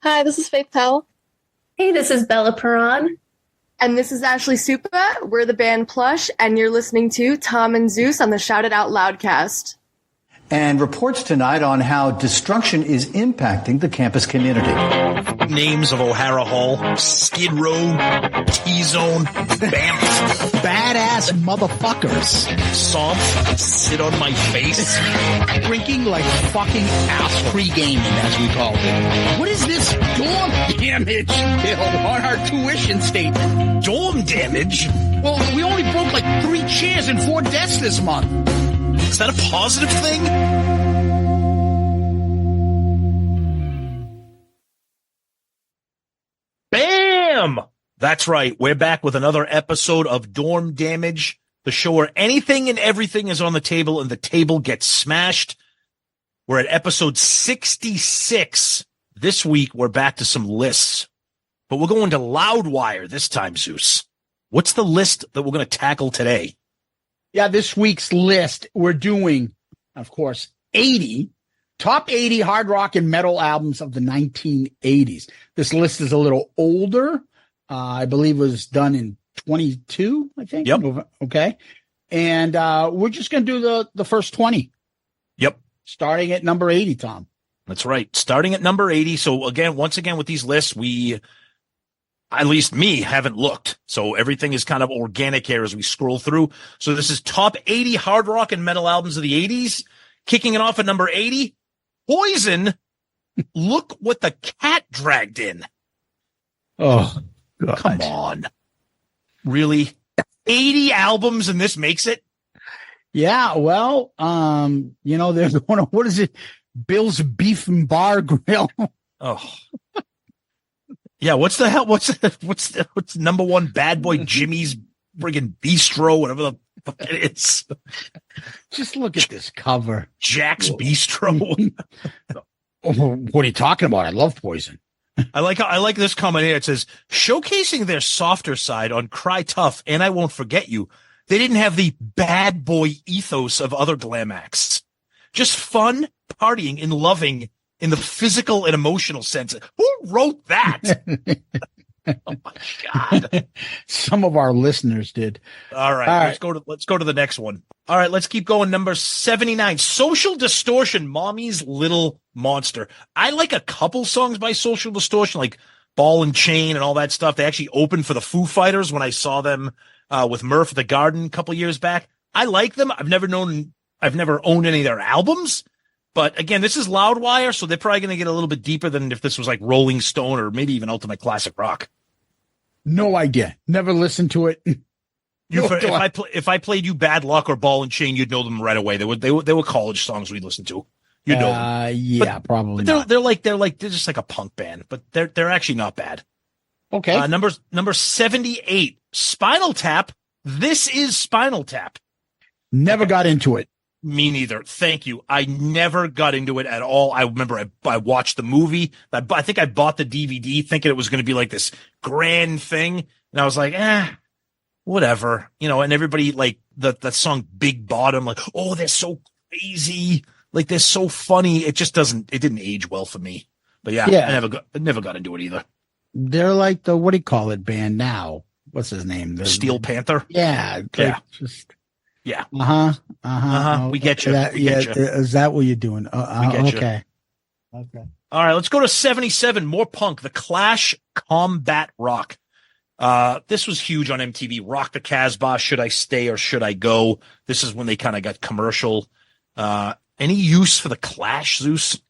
Hi, this is Faith Pell. Hey, this is Bella Perron. And this is Ashley Supa. We're the band Plush, and you're listening to Tom and Zeus on the Shout It Out Loudcast. And reports tonight on how destruction is impacting the campus community. Names of O'Hara Hall, Skid Row, T-Zone, Banff. Badass motherfuckers. Soft, sit on my face. Drinking like fucking ass pre-gaming, as we call it. What is this dorm damage bill on our tuition statement? Dorm damage? Well, we only broke like 3 chairs and 4 desks this month. Is that a positive thing? Bam! That's right. We're back with another episode of Dorm Damage, the show where anything and everything is on the table and the table gets smashed. We're at episode 66. This week, we're back to some lists. But we're going to Loudwire this time, Zeus. What's the list that we're going to tackle today? Yeah, this week's list, we're doing, of course, top 80 hard rock and metal albums of the 1980s. This list is a little older. I believe it was done in 22, I think. Yep. Okay. And we're just going to do the first 20. Yep. Starting at number 80, Tom. That's right. Starting at number 80. So once again, with these lists, at least me, haven't looked. So everything is kind of organic here as we scroll through. So this is top 80 hard rock and metal albums of the 80s. Kicking it off at number 80, Poison. Look what the cat dragged in. Oh, God. Come on. Really? 80 albums and this makes it? Yeah, well, they're going to, what is it? Bill's Beef and Bar Grill. Oh. Yeah, what's the hell? What's number one Bad Boy Jimmy's friggin' Bistro, whatever the fuck it is. Just look at this cover. Jack's Bistro. What are you talking about? I love Poison. I like this comment here. It says, showcasing their softer side on Cry Tough and I Won't Forget You, they didn't have the bad boy ethos of other glam acts. Just fun, partying, and loving in the physical and emotional sense. Who wrote that? Oh my God. Some of our listeners did. All right. Let's go to the next one. All right, let's keep going. Number 79, Social Distortion, Mommy's Little Monster. I like a couple songs by Social Distortion, like Ball and Chain and all that stuff. They actually opened for the Foo Fighters when I saw them with Murph at the Garden a couple years back. I like them. I've never owned any of their albums. But again, this is Loudwire, so they're probably going to get a little bit deeper than if this was like Rolling Stone or maybe even Ultimate Classic Rock. No idea. Never listened to it. If I played you Bad Luck or Ball and Chain, you'd know them right away. They were college songs we'd listen to. You know them. Yeah, but probably. They're just like a punk band, but they're actually not bad. Okay. Number 78, Spinal Tap. This is Spinal Tap. Never got into it. Me neither. Thank you. I never got into it at all. I remember I watched the movie. I think I bought the DVD thinking it was going to be like this grand thing. And I was like, whatever, and everybody like that song Big Bottom, like, oh, they're so crazy. Like they're so funny. It just it didn't age well for me. But yeah. I never got into it either. They're like the, what do you call it band now? What's his name? Steel Panther. Yeah. Yeah. Yeah. We get you. Is that what you're doing? Okay. Okay. All right. Let's go to 77. More punk. The Clash, Combat Rock. This was huge on MTV. Rock the Casbah. Should I Stay or Should I Go? This is when they kind of got commercial. Any use for the Clash, Zeus?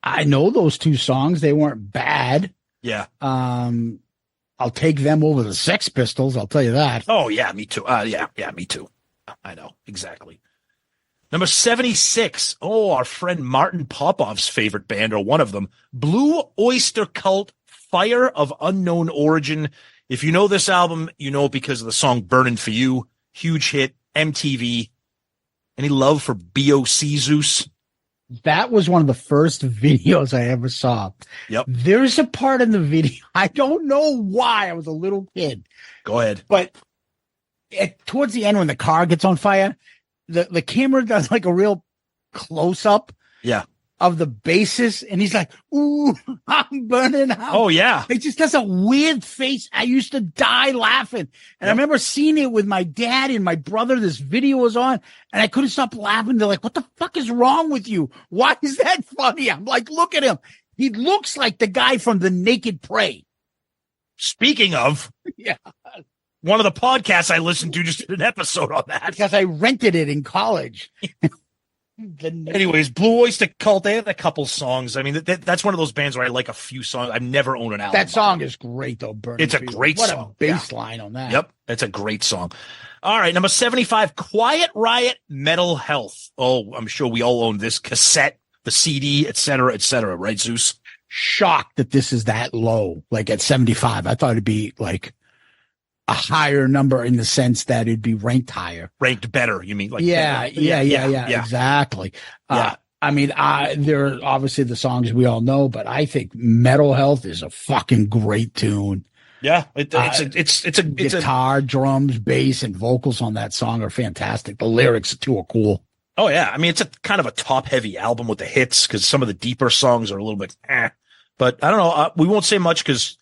I know those 2 songs. They weren't bad. Yeah. I'll take them over the Sex Pistols. I'll tell you that. Oh yeah, me too. Yeah, me too. I know, exactly. Number 76. Oh, our friend Martin Popov's favorite band, or one of them, Blue Oyster Cult, Fire of Unknown Origin. If you know this album, you know it because of the song Burnin' For You. Huge hit, MTV. Any love for BOC, Zeus? That was one of the first videos I ever saw. Yep. There's a part in the video, I don't know why, I was a little kid. Go ahead. But towards the end, when the car gets on fire, the camera does like a real close up. Yeah. of the bassist, and he's like, "Ooh, I'm burning out." Oh yeah. It just does a weird face. I used to die laughing. And I remember seeing it with my dad and my brother. This video was on, and I couldn't stop laughing. They're like, "What the fuck is wrong with you? Why is that funny?" I'm like, "Look at him. He looks like the guy from The Naked Prey." Speaking of, Yeah. one of the podcasts I listened to just did an episode on that. Because I rented it in college. Anyways, Blue Oyster Cult, they had a couple songs. I mean, that's one of those bands where I like a few songs. I've never owned an album. That song is great, though. Burning It's a Field. great song. What a bass line on that. Yep, it's a great song. All right, number 75, Quiet Riot, Mental Health. Oh, I'm sure we all own this cassette, the CD, et cetera, right, Zeus? Shocked that this is that low, like at 75. I thought it'd be like a higher number in the sense that it'd be ranked higher. Ranked better, you mean? Like Yeah, exactly. Yeah. I mean, there are obviously the songs we all know, but I think Mental Health is a fucking great tune. Yeah, it's a guitar, drums, bass, and vocals on that song are fantastic. The lyrics too are cool. Oh yeah, I mean it's a kind of a top heavy album with the hits because some of the deeper songs are a little bit but I don't know. We won't say much because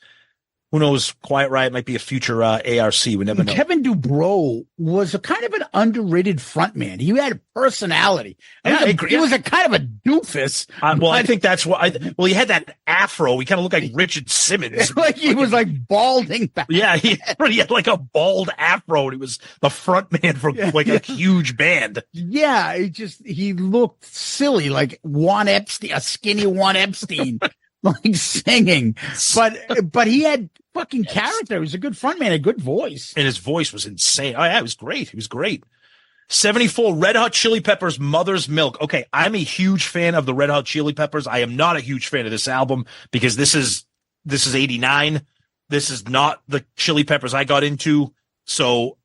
who knows? Quiet Riot might be a future ARC. We never know. Kevin Dubrow was a kind of an underrated frontman. He had a personality. I agree. He was a kind of a doofus. Well, I think that's what he had that afro. He kind of looked like Richard Simmons. Like he was like balding back. Yeah, he had like a bald afro. And he was the front man for like a huge band. Yeah, he looked silly, like Juan Epstein, a skinny Juan Epstein. Like singing, but he had fucking character. He was a good frontman, a good voice, and his voice was insane. Oh yeah, it was great. He was great. 74, Red Hot Chili Peppers, Mother's Milk. Okay, I'm a huge fan of the Red Hot Chili Peppers. I am not a huge fan of this album because this is 89. This is not the Chili Peppers I got into. So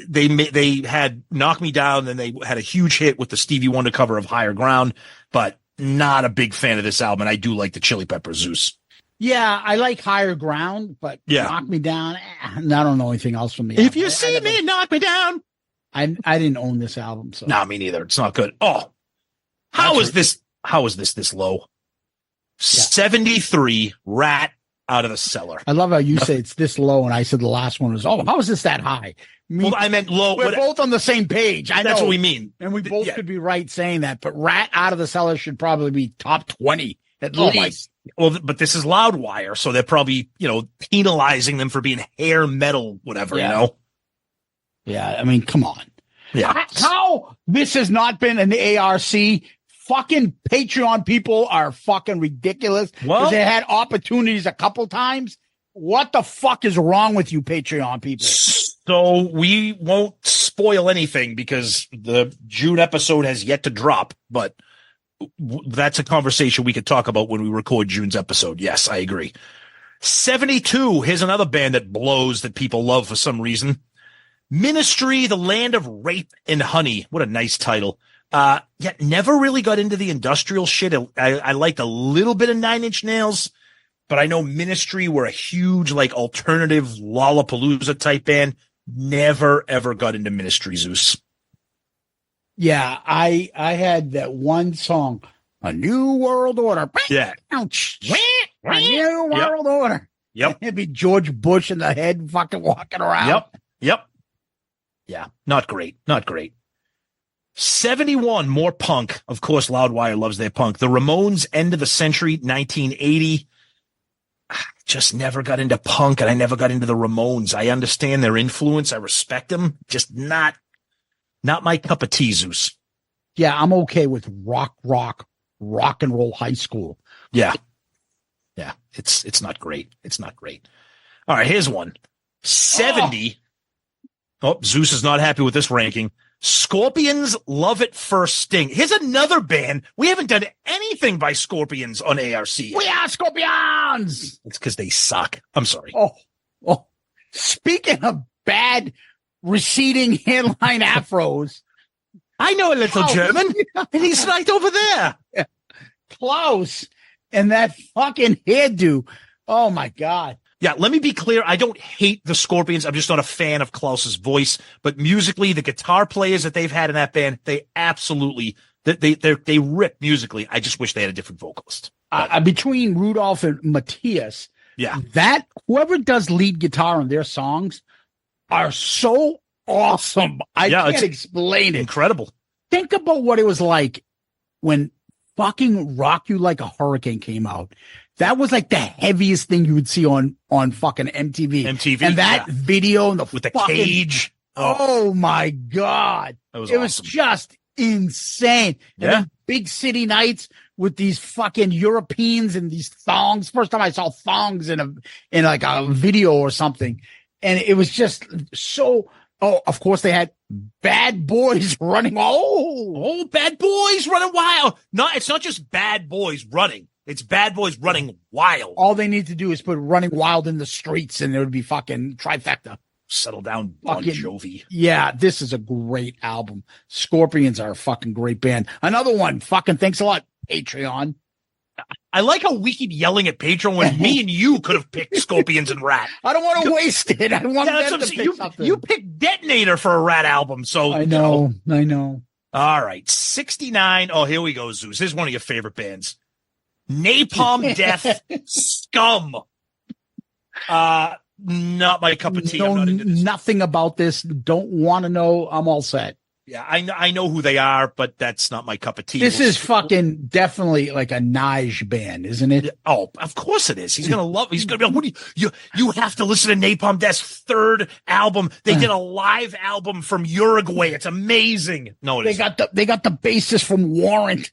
they had Knock Me Down, and they had a huge hit with the Stevie Wonder cover of Higher Ground, but not a big fan of this album. And I do like the Chili Peppers, Zeus. Yeah, I like Higher Ground, but Knock Me Down, I don't know anything else from the album. If you see me, knock me down. I didn't own this album, so no, me neither. It's not good. Oh, how is this this low? Yeah. 73, Rat, Out of the Cellar. I love how you say it's this low, and I said the last one was, how is this that high? Well, I meant low. We're both on the same page. I know. That's what we mean. And we both could be right saying that. But Rat Out of the Cellar should probably be top 20 at least. Well, but this is Loudwire, so they're probably, penalizing them for being hair metal, whatever, Yeah, I mean, come on. Yeah. How this has not been an ARC? Fucking Patreon people are fucking ridiculous. Well, they had opportunities a couple times. What the fuck is wrong with you, Patreon people? So we won't spoil anything because the June episode has yet to drop, but that's a conversation we could talk about when we record June's episode. Yes, I agree. 72, here's another band that blows that people love for some reason. Ministry, the Land of Rape and Honey. What a nice title. Yet never really got into the industrial shit. I liked a little bit of Nine Inch Nails. But I know Ministry were a huge, like, alternative Lollapalooza type band. Never, ever got into Ministry, Zeus. Yeah, I had that one song, A New World Order. Yeah. A New World Order. Yep. It'd be George Bush in the head fucking walking around. Yep. Yeah, not great. 71, more punk. Of course, Loudwire loves their punk. The Ramones, End of the Century, 1980. Just never got into punk, and I never got into the Ramones. I understand their influence. I respect them. Just not my cup of tea, Zeus. Yeah, I'm okay with rock and roll high school. Yeah. It's not great. All right, here's one. 70. Oh, Zeus is not happy with this ranking. Scorpions, Love at First Sting. Here's another band. We haven't done anything by Scorpions on ARC. We are Scorpions. It's because they suck. I'm sorry. Oh, speaking of bad receding hairline afros, I know a little German, and he's right over there. Klaus and that fucking hairdo. Oh my God. Yeah, let me be clear. I don't hate the Scorpions. I'm just not a fan of Klaus's voice. But musically, the guitar players that they've had in that band, they're They rip musically. I just wish they had a different vocalist. Between Rudolph and Matthias, that whoever does lead guitar on their songs are so awesome. I can't explain it. Incredible. Think about what it was like when fucking Rock You Like a Hurricane came out. That was like the heaviest thing you would see on fucking MTV. And that video and with the cage. Oh my God. It was was just insane. And then Big City Nights with these fucking Europeans and these thongs. First time I saw thongs in like a video or something. And it was just so, of course they had Bad Boys running. Bad Boys running wild. No, it's not just Bad Boys running. It's Bad Boys running wild. All they need to do is put Running Wild in the streets and there would be fucking trifecta. Settle down, Bon Jovi. Yeah, this is a great album. Scorpions are a fucking great band. Another one, fucking thanks a lot, Patreon. I like how we keep yelling at Patreon when me and you could have picked Scorpions and Rat. I don't want to waste it. I want them to pick something. You picked Detonator for a Rat album, so I know. All right, 69. Oh, here we go, Zeus. Here's one of your favorite bands. Napalm Death Scum. Not my cup of tea. I'm not into this. Nothing about this. Don't want to know. I'm all set. Yeah, I know who they are, but that's not my cup of tea. This is fucking definitely like a Nige band, isn't it? Oh, of course it is. He's gonna love. He's gonna be like, what do you have to listen to Napalm Death's third album. They did a live album from Uruguay. It's amazing. No, they got the bassist from Warrant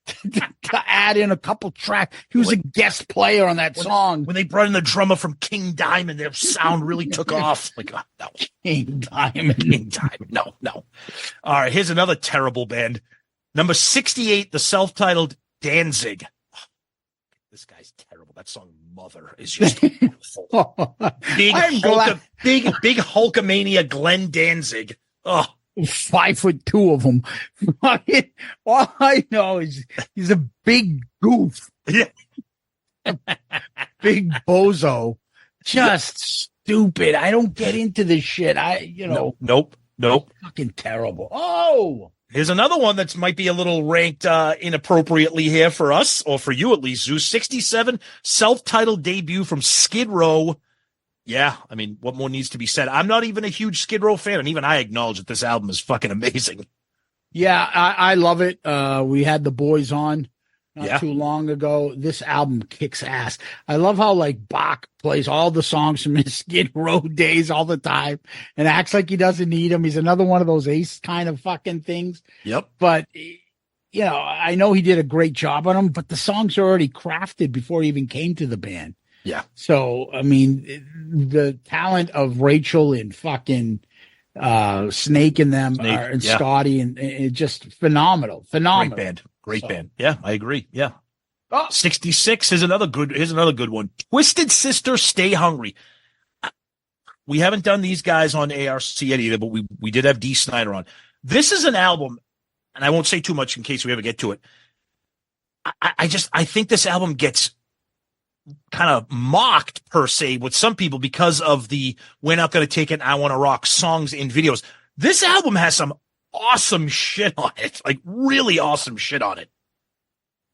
to add in a couple tracks. He was a guest player on that song. When they brought in the drummer from King Diamond, their sound really took off. Like, no. King Diamond. No. All right, here's another terrible band. Number 68, the self-titled Danzig. Oh, this guy's terrible. That song Mother is just awful. Big Hulkamania Glenn Danzig. Oh. 5'2" of them. All I know is he's a big goof. Yeah. Big bozo. Just stupid. I don't get into this shit. Nope. Fucking terrible. Oh, here's another one that might be a little ranked inappropriately here for us, or for you at least, Zeus. 67, self-titled debut from Skid Row. Yeah, I mean, what more needs to be said? I'm not even a huge Skid Row fan, and even I acknowledge that this album is fucking amazing. Yeah, I love it. We had the boys on not too long ago. This album kicks ass. I love how like Bach plays all the songs from his Skid Row days all the time and acts like he doesn't need them. He's another one of those Ace kind of fucking things. Yep. But, I know he did a great job on them, but the songs are already crafted before he even came to the band. Yeah. So, I mean, the talent of Rachel and fucking Snake and them and Scotty and just phenomenal. Great band. Yeah, I agree. Yeah. 66 is another good one. Twisted Sister, Stay Hungry. We haven't done these guys on ARC yet either, but we did have D. Snyder on. This is an album, and I won't say too much in case we ever get to it. I think this album gets kind of mocked per se with some people because of the "We're Not Going to Take It, I Want to Rock" songs in videos. This album has some awesome shit on it, like really awesome shit on it.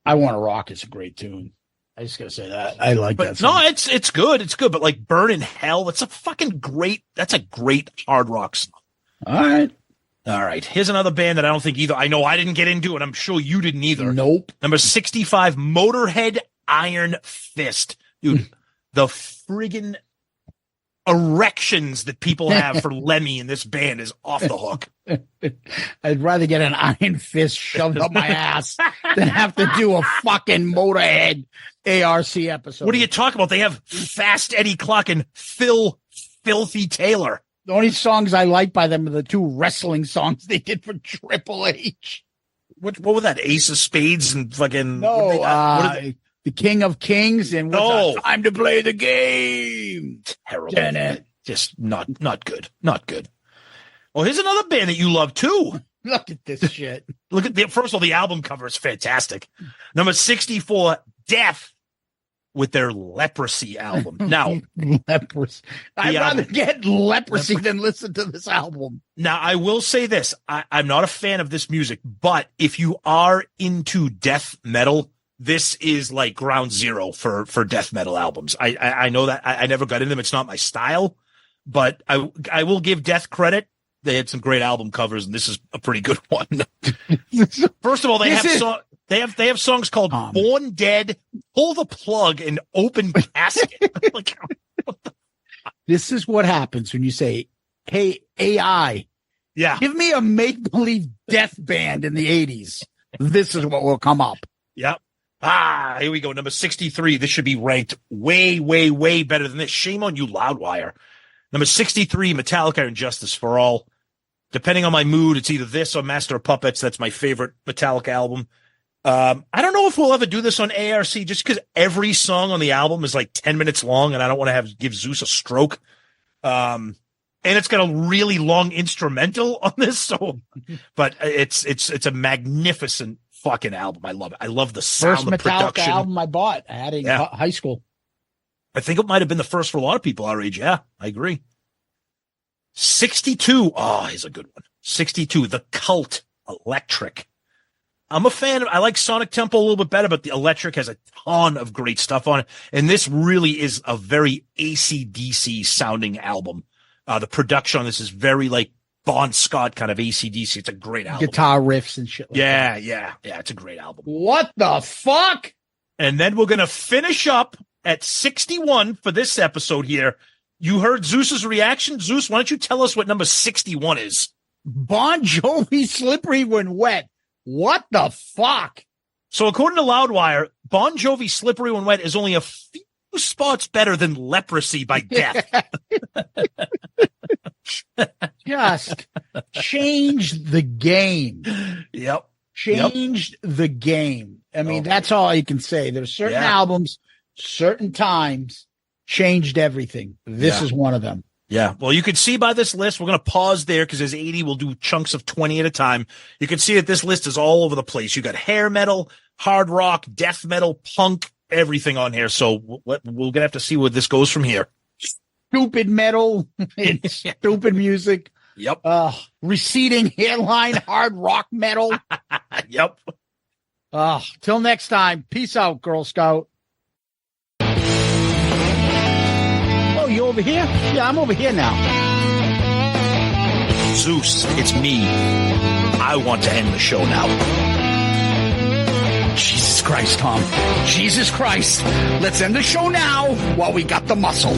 "I Want to Rock" is a great tune. I just gotta say that I like that song. No, it's good, but like "Burn in Hell," that's a great hard rock song. All right. Here's another band that I don't think either. I know I didn't get into, and I'm sure you didn't either. Nope. Number 65, Motorhead, Iron Fist. Dude, the friggin' erections that people have for Lemmy in this band is off the hook. I'd rather get an Iron Fist shoved up my ass than have to do a fucking Motorhead ARC episode. What are you talking about? They have Fast Eddie Clark and Phil Filthy Taylor. The only songs I like by them are the two wrestling songs they did for Triple H. What was that? Ace of Spades and fucking... No, The King of Kings and Time to Play the Game. Terrible. Just not good. Not good. Well, here's another band that you love too. Look at this shit. First of all, the album cover is fantastic. Number 64, Death. with their Leprosy album. Now, Leprosy. I'd rather get leprosy than listen to this album. Now, I will say this. I'm not a fan of this music, but if you are into death metal, this is like ground zero for death metal albums. I know that I never got into them. It's not my style, but I will give Death credit. They had some great album covers, and this is a pretty good one. First of all, they have songs called "Born Dead," "Pull the Plug," and "Open Casket." Like, this is what happens when you say, "Hey, AI, give me a make-believe death band in the 80s." This is what will come up. Yep. Here we go. Number 63. This should be ranked way, way, way better than this. Shame on you, Loudwire. Number 63, Metallica and Justice for All. Depending on my mood, it's either this or Master of Puppets. That's my favorite Metallica album. I don't know if we'll ever do this on ARC just because every song on the album is like 10 minutes long and I don't want to give Zeus a stroke. And it's got a really long instrumental on this. So, but it's a magnificent fucking album. I love it. I love the sound, first the Metallica production. Album I bought. I had it in high school. I think it might have been the first for a lot of people our age. Yeah, I agree. 62. Oh, here's a good one. 62. The Cult, Electric. I'm a fan. I like Sonic Temple a little bit better, but the Electric has a ton of great stuff on it. And this really is a very AC/DC sounding album. The production on this is very like Bon Scott kind of AC/DC. It's a great album. Guitar riffs and shit like that. Yeah. It's a great album. What the fuck? And then we're going to finish up at 61 for this episode here. You heard Zeus's reaction. Zeus, why don't you tell us what number 61 is? Bon Jovi, Slippery When Wet. What the fuck? So according to Loudwire, Bon Jovi, Slippery When Wet is only a few spots better than Leprosy by Death. Just changed the game. Yep. Changed the game. I mean, that's all you can say. There's certain albums, certain times, changed everything. This is one of them. Yeah. Well, you can see by this list, we're going to pause there because there's 80. We'll do chunks of 20 at a time. You can see that this list is all over the place. You got hair metal, hard rock, death metal, punk, everything on here. So we're going to have to see where this goes from here. Stupid metal and stupid music. Yep. Receding hairline, hard rock metal. Yep. Till next time. Peace out, Girl Scout. Oh, you over here? Yeah, I'm over here now. Zeus, it's me. I want to end the show now. Jesus Christ, Tom. Jesus Christ. Let's end the show now while we got the muscle.